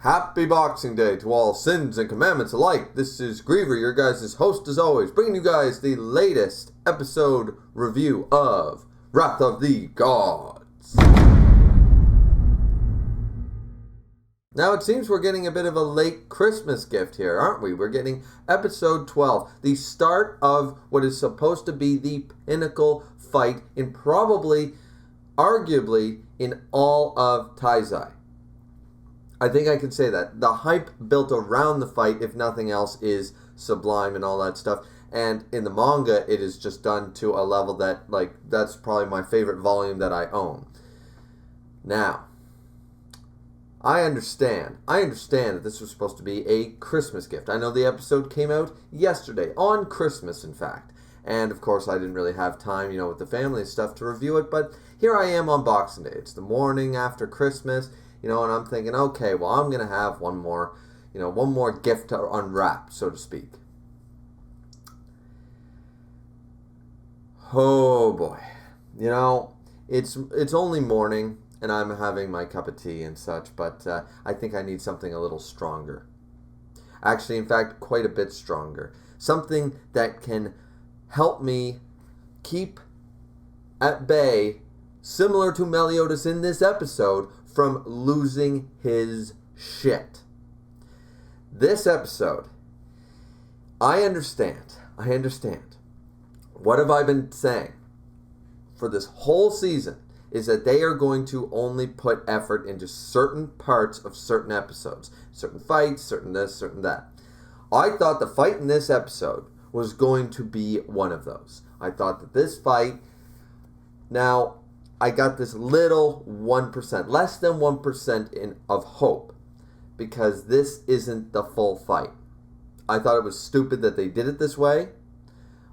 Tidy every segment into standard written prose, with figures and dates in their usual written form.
Happy Boxing Day to all sins and commandments alike. This is Griever, your guys' host as always, bringing you guys the latest episode review of Wrath of the Gods. Now it seems we're getting a bit of a late Christmas gift here, aren't we? We're getting episode 12, the start of what is supposed to be the pinnacle fight in probably, arguably, in all of Taizai. I think I can say that. The hype built around the fight, if nothing else, is sublime and all that stuff. And in the manga, it is just done to a level that, that's probably my favorite volume that I own. Now, I understand that this was supposed to be a Christmas gift. I know the episode came out yesterday, on Christmas, in fact. And, of course, I didn't really have time, with the family and stuff to review it. But here I am on Boxing Day. It's the morning after Christmas. And I'm thinking, okay, well, I'm going to have one more gift to unwrap, so to speak. Oh, boy. It's only morning, and I'm having my cup of tea and such, but I think I need something a little stronger. Actually, in fact, quite a bit stronger. Something that can help me keep at bay, similar to Meliodas in this episode, from losing his shit. This episode, I understand. What have I been saying for this whole season is that they are going to only put effort into certain parts of certain episodes. Certain fights, certain this, certain that. I thought the fight in this episode was going to be one of those. I thought that this fight, now, I got this little 1%, less than 1% of hope, because this isn't the full fight. I thought it was stupid that they did it this way,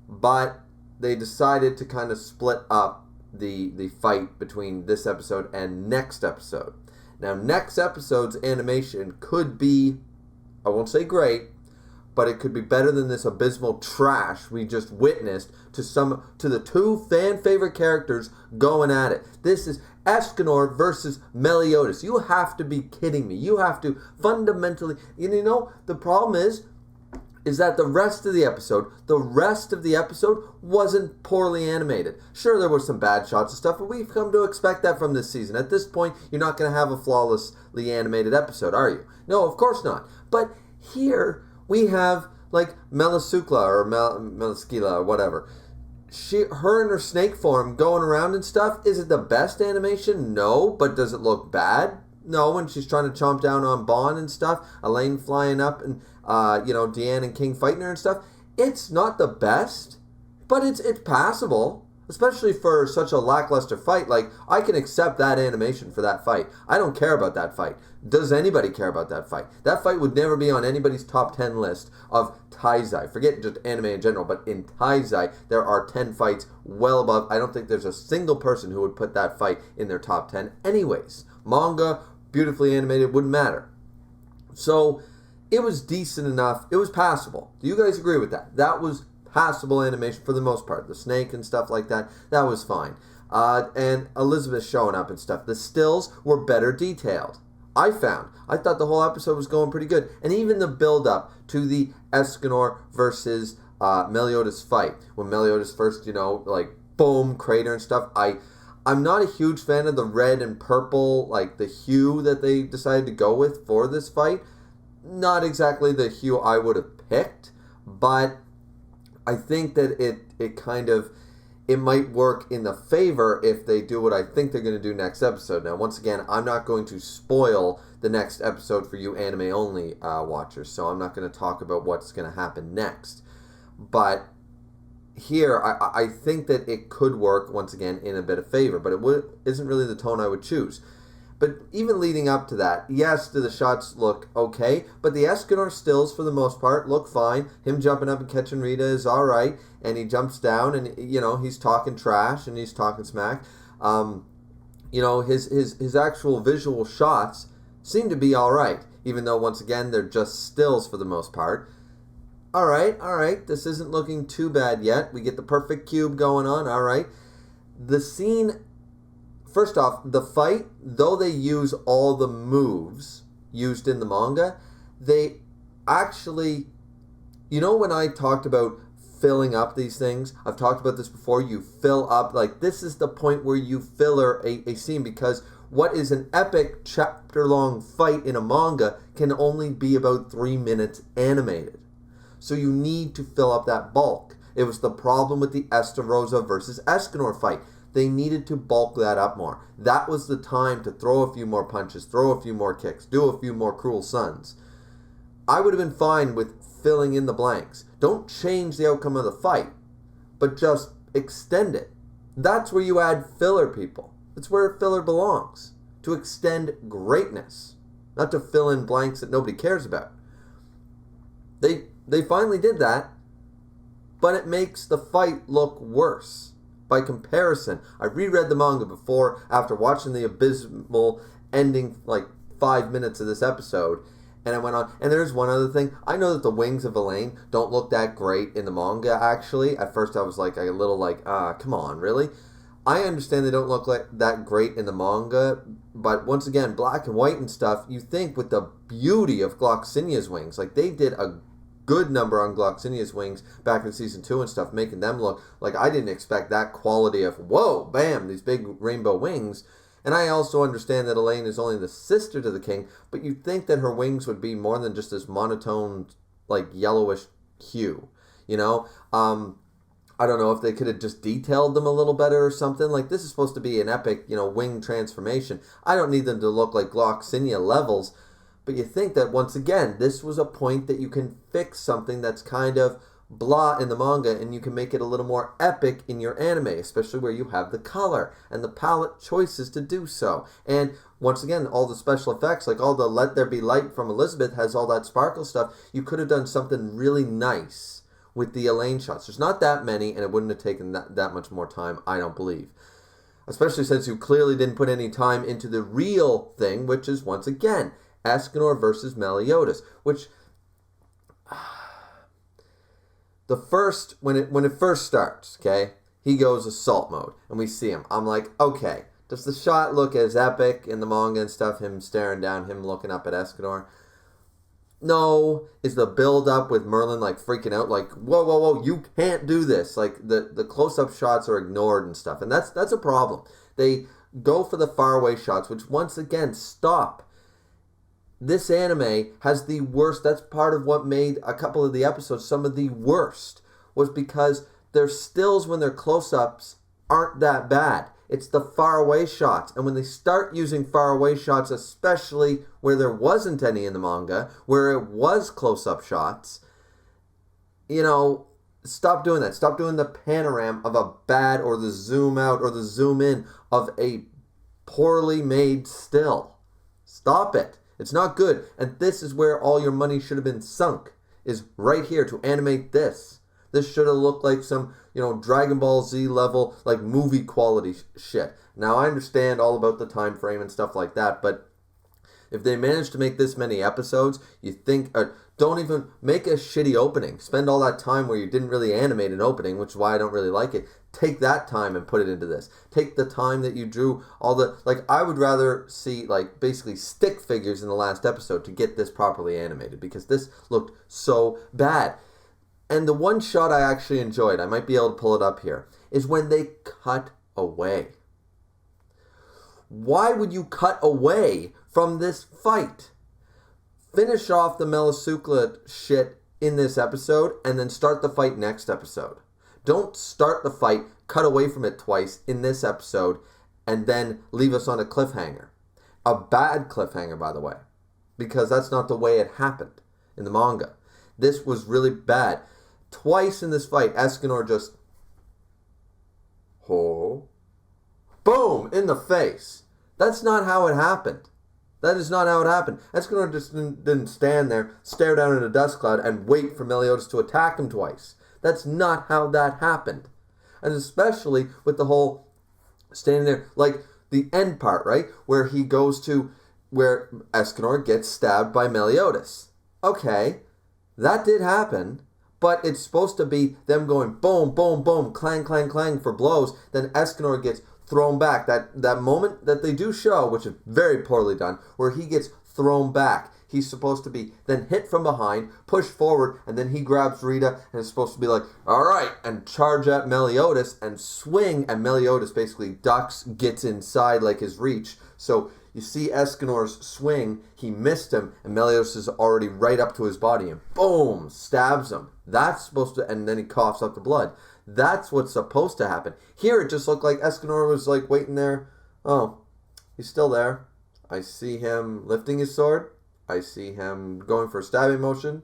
but they decided to kind of split up the fight between this episode and next episode. Now, next episode's animation could be, I won't say great, but it could be better than this abysmal trash we just witnessed to the two fan favorite characters going at it. This is Escanor versus Meliodas. You have to be kidding me. You have to fundamentally, the problem is that the rest of the episode wasn't poorly animated. Sure, there were some bad shots and stuff, but we've come to expect that from this season. At this point, you're not going to have a flawlessly animated episode, are you? No, of course not. But here we have Melisukla or Meliskila or whatever. Her in her snake form going around and stuff. Is it the best animation? No. But does it look bad? No. When she's trying to chomp down on Bon and stuff, Elaine flying up and Deanne and King fighting her and stuff. It's not the best, but it's passable. Especially for such a lackluster fight. I can accept that animation for that fight. I don't care about that fight. Does anybody care about that fight? That fight would never be on anybody's top 10 list of Taizai. Forget just anime in general, but in Taizai, there are 10 fights well above. I don't think there's a single person who would put that fight in their top 10 anyways. Manga, beautifully animated, wouldn't matter. So, it was decent enough. It was passable. Do you guys agree with that? That was passable animation for the most part. The snake and stuff like that, that was fine. And Elizabeth showing up and stuff. The stills were better detailed. I thought the whole episode was going pretty good. And even the build-up to the Escanor versus Meliodas fight. When Meliodas first, boom, crater and stuff. I'm not a huge fan of the red and purple, the hue that they decided to go with for this fight. Not exactly the hue I would have picked, but I think that it might work in the favor if they do what I think they're going to do next episode. Now, once again, I'm not going to spoil the next episode for you anime-only watchers, so I'm not going to talk about what's going to happen next. But here, I think that it could work, once again, in a bit of favor, but it isn't really the tone I would choose. But even leading up to that, yes, do the shots look okay, but the Escanor stills, for the most part, look fine. Him jumping up and catching Rita is alright, and he jumps down, and, he's talking trash, and he's talking smack. His actual visual shots seem to be alright, even though, once again, they're just stills for the most part. Alright, this isn't looking too bad yet. We get the perfect cube going on, alright. The scene... First off, the fight, though they use all the moves, used in the manga, they actually, when I talked about filling up these things, I've talked about this before, you fill up, like this is the point where you filler a scene, because what is an epic chapter-long fight in a manga can only be about 3 minutes animated. So you need to fill up that bulk. It was the problem with the Estarossa versus Escanor fight. They needed to bulk that up more. That was the time to throw a few more punches, throw a few more kicks, do a few more cruel suns. I would have been fine with filling in the blanks. Don't change the outcome of the fight, but just extend it. That's where you add filler, people. It's where filler belongs. To extend greatness, not to fill in blanks that nobody cares about. They finally did that, but it makes the fight look worse. By comparison, I reread the manga before, after watching the abysmal ending, 5 minutes of this episode, and I went on, and there's one other thing. I know that the wings of Elaine don't look that great in the manga, actually. At first I was a little come on, really? I understand they don't look like that great in the manga, but once again, black and white and stuff, you think with the beauty of Gloxinia's wings, they did a good number on Gloxinia's wings back in season 2 and stuff, making them look like I didn't expect that quality of, whoa, bam, these big rainbow wings. And I also understand that Elaine is only the sister to the king, but you'd think that her wings would be more than just this monotone, yellowish hue, I don't know if they could have just detailed them a little better or something. This is supposed to be an epic, wing transformation. I don't need them to look like Gloxinia levels, but you think that, once again, this was a point that you can fix something that's kind of blah in the manga, and you can make it a little more epic in your anime, especially where you have the color and the palette choices to do so. And once again, all the special effects, all the Let There Be Light from Elizabeth has all that sparkle stuff. You could have done something really nice with the Elaine shots. There's not that many, and it wouldn't have taken that much more time, I don't believe. Especially since you clearly didn't put any time into the real thing, which is, once again, Escanor versus Meliodas, which when it first starts, okay, he goes assault mode, and we see him. I'm like, okay, does the shot look as epic in the manga and stuff, him staring down, him looking up at Escanor? No. Is the build up with Merlin freaking out, whoa, you can't do this, the close-up shots are ignored and stuff, and that's a problem. They go for the faraway shots, which, once again, stop. This anime has the worst. That's part of what made a couple of the episodes some of the worst, was because their stills when they're close-ups aren't that bad. It's the faraway shots. And when they start using faraway shots, especially where there wasn't any in the manga, where it was close-up shots, stop doing that. Stop doing the panorama of a bad, or the zoom out or the zoom in of a poorly made still. Stop it. It's not good. And this is where all your money should have been sunk, is right here to animate this. This should have looked like some, Dragon Ball Z level, movie quality shit. Now, I understand all about the time frame and stuff like that, but if they managed to make this many episodes, you think, don't even make a shitty opening. Spend all that time where you didn't really animate an opening, which is why I don't really like it. Take that time and put it into this. Take the time that you drew all the, I would rather see, basically stick figures in the last episode to get this properly animated, because this looked so bad. And the one shot I actually enjoyed, I might be able to pull it up here, is when they cut away. Why would you cut away from this fight? Finish off the Melisukla shit in this episode, and then start the fight next episode. Don't start the fight, cut away from it twice in this episode, and then leave us on a cliffhanger. A bad cliffhanger, by the way, because that's not the way it happened in the manga. This was really bad. Twice in this fight, Escanor just, boom, in the face. That's not how it happened. That is not how it happened. Escanor just didn't stand there, stare down in a dust cloud, and wait for Meliodas to attack him twice. That's not how that happened. And especially with the whole standing there, the end part, right? Where he goes to where Escanor gets stabbed by Meliodas. Okay, that did happen, but it's supposed to be them going boom, boom, boom, clang, clang, clang for blows. Then Escanor gets thrown back. That moment that they do show, which is very poorly done, where he gets thrown back. He's supposed to be then hit from behind, pushed forward, and then he grabs Rita and is supposed to be like, all right, and charge at Meliodas and swing, and Meliodas basically ducks, gets inside like his reach. So you see Escanor's swing, he missed him, and Meliodas is already right up to his body, and boom, stabs him. That's supposed to, and then he coughs up the blood. That's what's supposed to happen. Here it just looked like Escanor was like waiting there. Oh, he's still there. I see him lifting his sword. I see him going for a stabbing motion.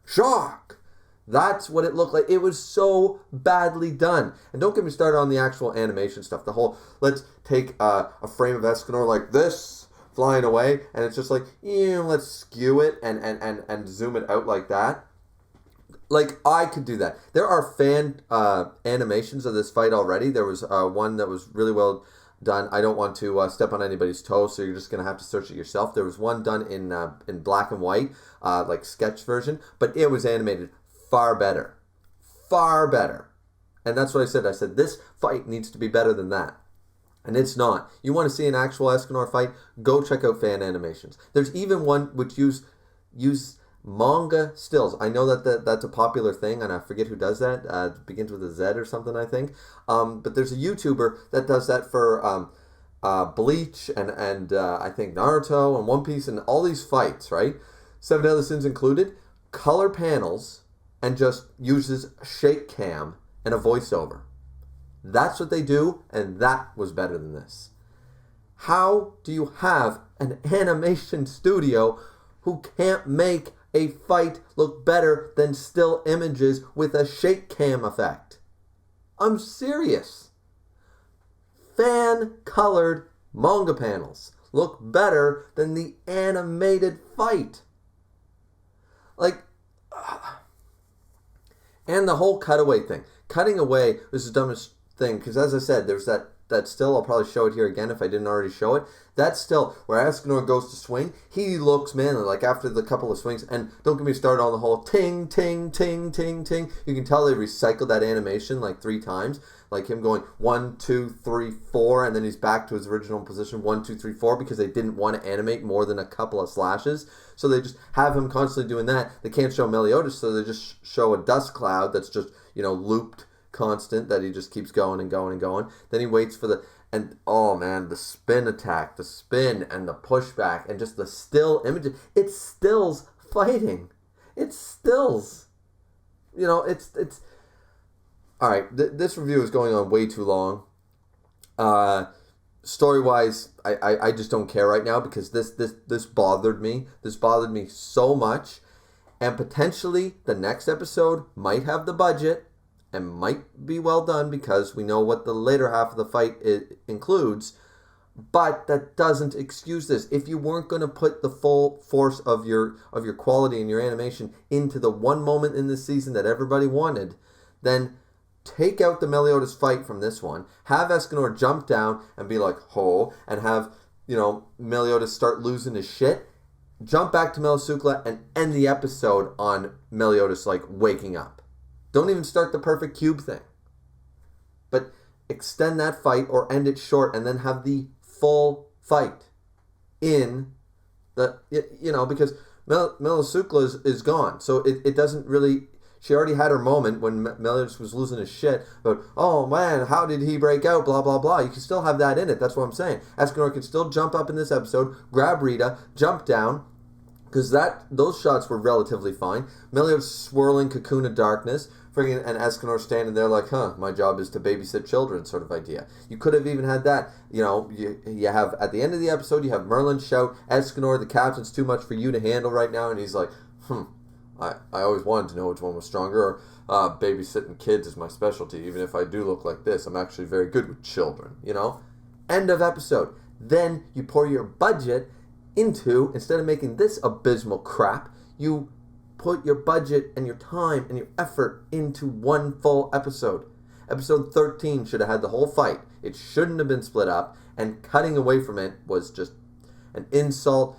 Shock! That's what it looked like. It was so badly done. And don't get me started on the actual animation stuff. The whole, let's take a frame of Escanor like this, flying away, and it's just like, let's skew it and zoom it out like that. Like, I could do that. There are fan animations of this fight already. There was one that was really well done. I don't want to step on anybody's toes, so you're just going to have to search it yourself. There was one done in black and white, like sketch version, but it was animated far better. Far better. And that's what I said. I said, this fight needs to be better than that. And it's not. You want to see an actual Escanor fight? Go check out fan animations. There's even one which use manga stills. I know that's a popular thing, and I forget who does that. It begins with a Z or something, I think. But there's a YouTuber that does that for Bleach and I think Naruto and One Piece and all these fights, right? Seven Deadly Sins included. Color panels and just uses shake cam and a voiceover. That's what they do, and that was better than this. How do you have an animation studio who can't make a fight look better than still images with a shake cam effect? I'm serious. Fan-colored manga panels look better than the animated fight. Like, and the whole cutaway thing. Cutting away was the dumbest thing, because as I said, there's that still, I'll probably show it here again if I didn't already show it. That still, where Escanor goes to swing, he looks manly, like after the couple of swings, and don't get me started on the whole ting, ting, ting, ting, ting. You can tell they recycled that animation like 3 times, like him going 1, 2, 3, 4, and then he's back to his original position 1, 2, 3, 4, because they didn't want to animate more than a couple of slashes. So they just have him constantly doing that. They can't show Meliodas, so they just show a dust cloud that's just, looped constant, that he just keeps going and going and going. Then he waits for and oh man, the spin attack, the spin and the pushback and just the still images. It stills fighting. It stills. It's all right. This review is going on way too long. Story-wise, I just don't care right now, because this bothered me. This bothered me so much, and potentially the next episode might have the budget and might be well done, because we know what the later half of the fight includes, but that doesn't excuse this. If you weren't going to put the full force of your quality and your animation into the one moment in this season that everybody wanted, then take out the Meliodas fight from this one, have Escanor jump down and be like, ho, and have, Meliodas start losing his shit, jump back to Melisukla and end the episode on Meliodas, like, waking up. Don't even start the perfect cube thing. But extend that fight or end it short, and then have the full fight in the, because Melisukla is gone. So it doesn't really, she already had her moment when Meliodas was losing his shit. But, oh man, how did he break out? Blah, blah, blah. You can still have that in it. That's what I'm saying. Escanor can still jump up in this episode, grab Rita, jump down, because those shots were relatively fine. Meliodas swirling cocoon of darkness, friggin' and Escanor standing there like, my job is to babysit children, sort of idea. You could have even had that. You have, at the end of the episode, you have Merlin shout, Escanor, the captain's too much for you to handle right now, and he's like, I always wanted to know which one was stronger, or babysitting kids is my specialty, even if I do look like this, I'm actually very good with children, End of episode. Then you pour your budget into, instead of making this abysmal crap, you put your budget and your time and your effort into one full episode. Episode 13 should have had the whole fight. It shouldn't have been split up, and cutting away from it was just an insult.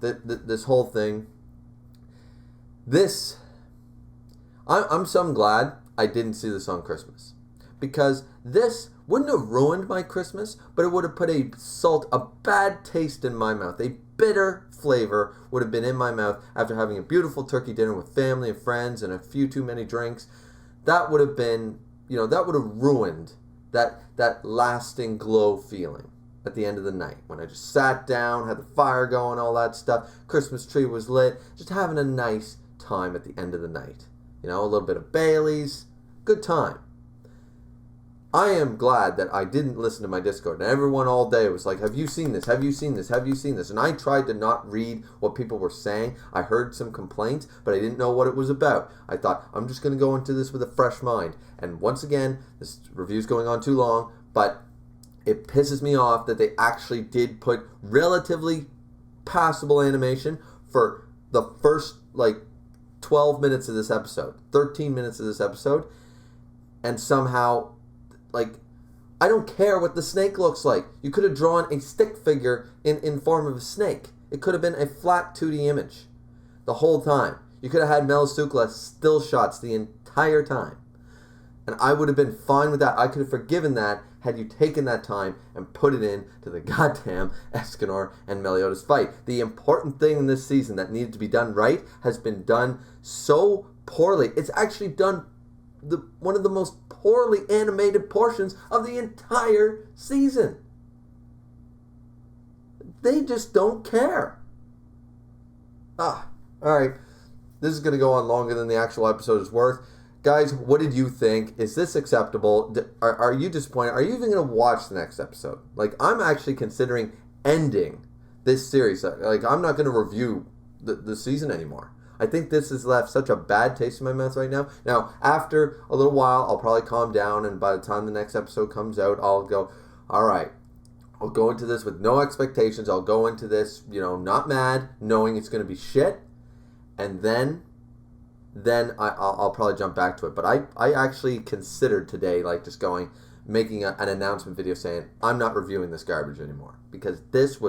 This whole thing. I'm so glad I didn't see this on Christmas, because this wouldn't have ruined my Christmas, but it would have put a bad taste in my mouth, a bitter flavor would have been in my mouth after having a beautiful turkey dinner with family and friends and a few too many drinks. That would have been, that would have ruined that lasting glow feeling at the end of the night when I just sat down, had the fire going, all that stuff. Christmas tree was lit, just having a nice time at the end of the night. A little bit of Bailey's, good time. I am glad that I didn't listen to my Discord. And everyone all day was like, have you seen this? Have you seen this? Have you seen this? And I tried to not read what people were saying. I heard some complaints, but I didn't know what it was about. I thought, I'm just going to go into this with a fresh mind. And once again, this review's going on too long, but it pisses me off that they actually did put relatively passable animation for the first, 12 minutes of this episode, 13 minutes of this episode, and somehow, I don't care what the snake looks like. You could have drawn a stick figure in form of a snake. It could have been a flat 2D image the whole time. You could have had Melisukla still shots the entire time. And I would have been fine with that. I could have forgiven that had you taken that time and put it in to the goddamn Escanor and Meliodas fight. The important thing in this season that needed to be done right has been done so poorly. It's actually done one of the most poorly animated portions of the entire season. They just don't care. Alright. This is going to go on longer than the actual episode is worth. Guys, what did you think? Is this acceptable? Are you disappointed? Are you even going to watch the next episode? I'm actually considering ending this series. I'm not going to review the season anymore. I think this has left such a bad taste in my mouth right now. Now, after a little while, I'll probably calm down, and by the time the next episode comes out, I'll go, all right, I'll go into this with no expectations. I'll go into this, not mad, knowing it's going to be shit, and then I'll probably jump back to it. But I actually considered today, making an announcement video saying, I'm not reviewing this garbage anymore, because this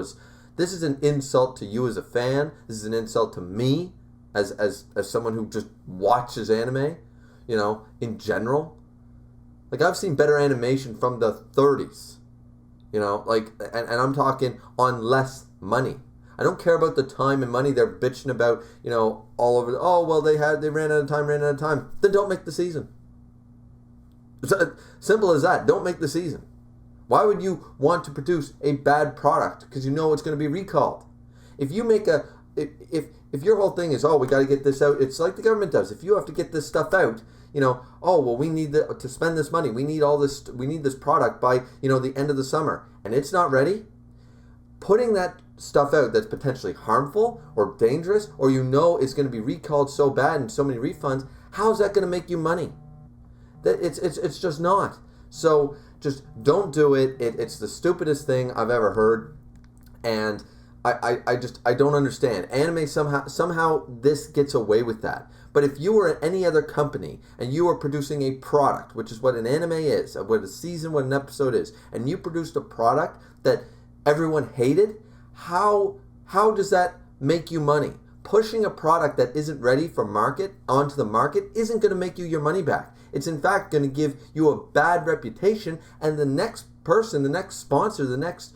is an insult to you as a fan. This is an insult to me as someone who just watches anime, in general. I've seen better animation from the 30s, and I'm talking on less money. I don't care about the time and money they're bitching about, all over. Oh, well, they ran out of time. Then don't make the season. It's simple as that. Don't make the season. Why would you want to produce a bad product because it's going to be recalled? If you make if your whole thing is, we got to get this out, it's like the government does. If you have to get this stuff out, we need to spend this money. We need this product by, the end of the summer, and it's not ready. Putting that stuff out that's potentially harmful or dangerous, or it's going to be recalled so bad and so many refunds, how is that going to make you money? It's just not. So just don't do it. It's the stupidest thing I've ever heard, and I don't understand. Anime somehow this gets away with that. But if you were at any other company and you were producing a product, which is what an anime is, what a season, what an episode is, and you produced a product that everyone hated, how does that make you money? Pushing a product that isn't ready for market onto the market isn't going to make you your money back. It's in fact going to give you a bad reputation, and the next person, the next sponsor, the next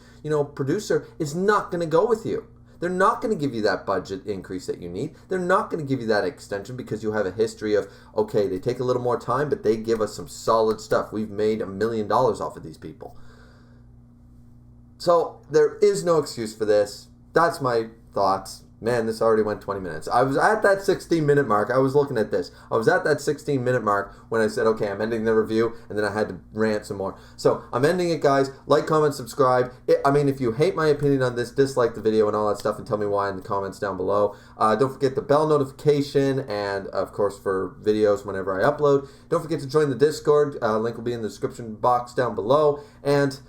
producer is not going to go with you. They're not going to give you that budget increase that you need. They're not going to give you that extension because you have a history of, okay, they take a little more time, but they give us some solid stuff. We've made $1 million off of these people. So there is no excuse for this. That's my thoughts. Man, this already went 20 minutes. I was at that 16-minute mark. I was looking at this. I was at that 16-minute mark when I said, okay, I'm ending the review, and then I had to rant some more. So I'm ending it, guys. Like, comment, subscribe. If you hate my opinion on this, dislike the video and all that stuff, and tell me why in the comments down below. Don't forget the bell notification, and, of course, for videos whenever I upload. Don't forget to join the Discord. Link will be in the description box down below. And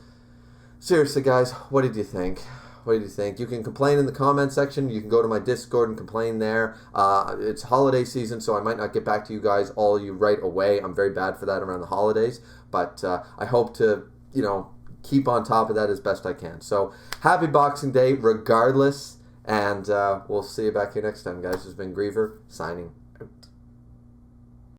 seriously, guys, what did you think? What did you think? You can complain in the comment section. You can go to my Discord and complain there. It's holiday season, so I might not get back to you guys right away. I'm very bad for that around the holidays, but I hope to, keep on top of that as best I can. So happy Boxing Day regardless, and we'll see you back here next time, guys. This has been Griever, signing out.